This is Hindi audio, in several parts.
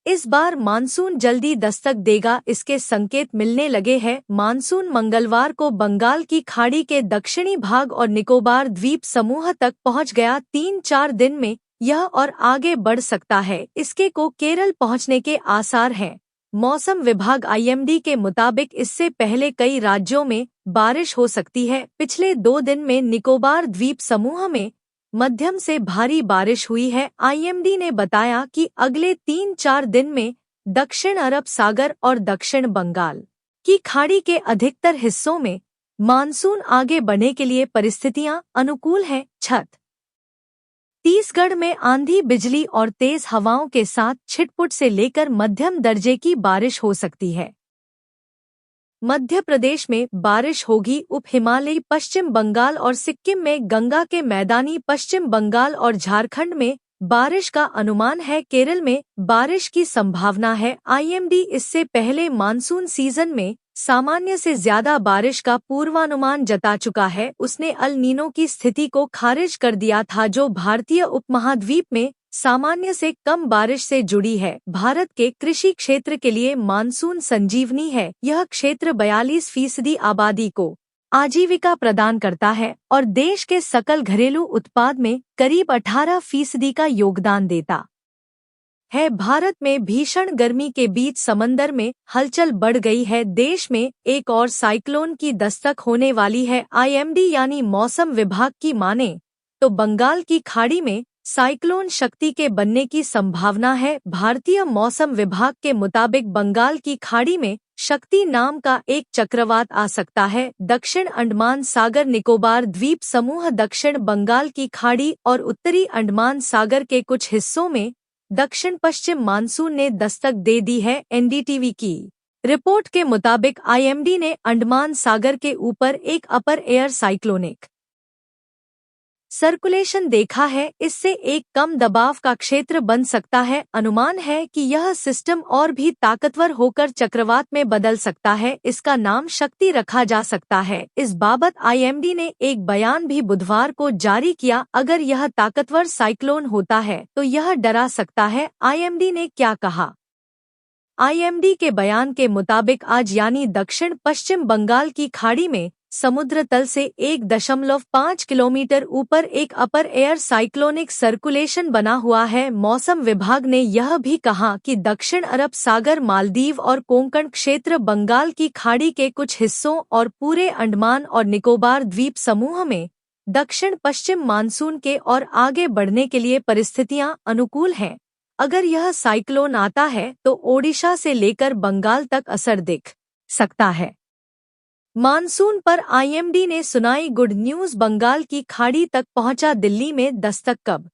इस बार मानसून जल्दी दस्तक देगा, इसके संकेत मिलने लगे हैं। मानसून मंगलवार को बंगाल की खाड़ी के दक्षिणी भाग और निकोबार द्वीप समूह तक पहुंच गया। 3-4 दिन में यह और आगे बढ़ सकता है। इसके को केरल पहुंचने के आसार हैं। मौसम विभाग आईएमडी के मुताबिक इससे पहले कई राज्यों में बारिश हो सकती है। पिछले 2 दिन में निकोबार द्वीप समूह में मध्यम से भारी बारिश हुई है। आईएमडी ने बताया कि अगले 3-4 दिन में दक्षिण अरब सागर और दक्षिण बंगाल की खाड़ी के अधिकतर हिस्सों में मानसून आगे बढ़ने के लिए परिस्थितियां अनुकूल हैं। छत्तीसगढ़ में आंधी, बिजली और तेज हवाओं के साथ छिटपुट से लेकर मध्यम दर्जे की बारिश हो सकती है। मध्य प्रदेश में बारिश होगी। उप हिमालयी पश्चिम बंगाल और सिक्किम में, गंगा के मैदानी पश्चिम बंगाल और झारखंड में बारिश का अनुमान है। केरल में बारिश की संभावना है। आईएमडी इससे पहले मानसून सीजन में सामान्य से ज्यादा बारिश का पूर्वानुमान जता चुका है। उसने अल नीनो की स्थिति को खारिज कर दिया था, जो भारतीय उपमहाद्वीप में सामान्य से कम बारिश से जुड़ी है। भारत के कृषि क्षेत्र के लिए मानसून संजीवनी है। यह क्षेत्र 42% आबादी को आजीविका प्रदान करता है और देश के सकल घरेलू उत्पाद में करीब 18% का योगदान देता है। भारत में भीषण गर्मी के बीच समंदर में हलचल बढ़ गई है। देश में एक और साइक्लोन की दस्तक होने वाली है। आईएमडी यानी मौसम विभाग की माने तो बंगाल की खाड़ी में साइक्लोन शक्ति के बनने की संभावना है। भारतीय मौसम विभाग के मुताबिक बंगाल की खाड़ी में शक्ति नाम का एक चक्रवात आ सकता है। दक्षिण अंडमान सागर निकोबार द्वीप समूह, दक्षिण बंगाल की खाड़ी और उत्तरी अंडमान सागर के कुछ हिस्सों में दक्षिण पश्चिम मानसून ने दस्तक दे दी है। एनडीटीवी की रिपोर्ट के मुताबिक आईएमडी ने अंडमान सागर के ऊपर एक अपर एयर साइक्लोनिक सर्कुलेशन देखा है। इससे एक कम दबाव का क्षेत्र बन सकता है। अनुमान है कि यह सिस्टम और भी ताकतवर होकर चक्रवात में बदल सकता है। इसका नाम शक्ति रखा जा सकता है। इस बाबत आईएमडी ने एक बयान भी बुधवार को जारी किया। अगर यह ताकतवर साइक्लोन होता है तो यह डरा सकता है। आईएमडी ने क्या कहा? आईएमडी के बयान के मुताबिक आज यानी दक्षिण पश्चिम बंगाल की खाड़ी में समुद्र तल से 1.5 किलोमीटर ऊपर एक अपर एयर साइक्लोनिक सर्कुलेशन बना हुआ है। मौसम विभाग ने यह भी कहा कि दक्षिण अरब सागर, मालदीव और कोंकण क्षेत्र, बंगाल की खाड़ी के कुछ हिस्सों और पूरे अंडमान और निकोबार द्वीप समूह में दक्षिण पश्चिम मानसून के और आगे बढ़ने के लिए परिस्थितियां अनुकूल हैं। अगर यह साइक्लोन आता है तो ओडिशा से लेकर बंगाल तक असर दिख सकता है। मानसून पर आईएमडी ने सुनाई गुड न्यूज। बंगाल की खाड़ी तक पहुंचा, दिल्ली में दस्तक कब?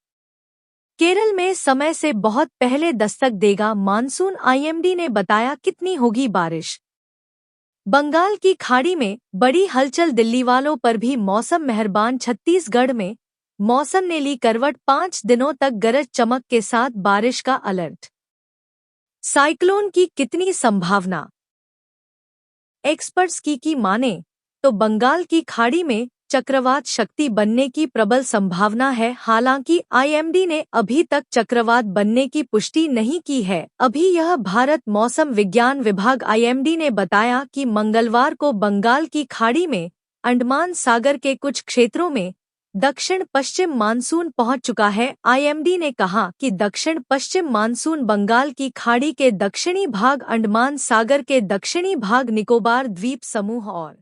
केरल में समय से बहुत पहले दस्तक देगा मानसून। आईएमडी ने बताया कितनी होगी बारिश। बंगाल की खाड़ी में बड़ी हलचल, दिल्ली वालों पर भी मौसम मेहरबान। छत्तीसगढ़ में मौसम ने ली करवट, 5 दिनों तक गरज चमक के साथ बारिश का अलर्ट। साइक्लोन की कितनी संभावना? एक्सपर्ट्स की माने तो बंगाल की खाड़ी में चक्रवात शक्ति बनने की प्रबल संभावना है। हालांकि आईएमडी ने अभी तक चक्रवात बनने की पुष्टि नहीं की है। अभी यह भारत मौसम विज्ञान विभाग आईएमडी ने बताया कि मंगलवार को बंगाल की खाड़ी में अंडमान सागर के कुछ क्षेत्रों में दक्षिण पश्चिम मानसून पहुंच चुका है। आईएमडी ने कहा कि दक्षिण पश्चिम मानसून बंगाल की खाड़ी के दक्षिणी भाग, अंडमान सागर के दक्षिणी भाग, निकोबार द्वीप समूह और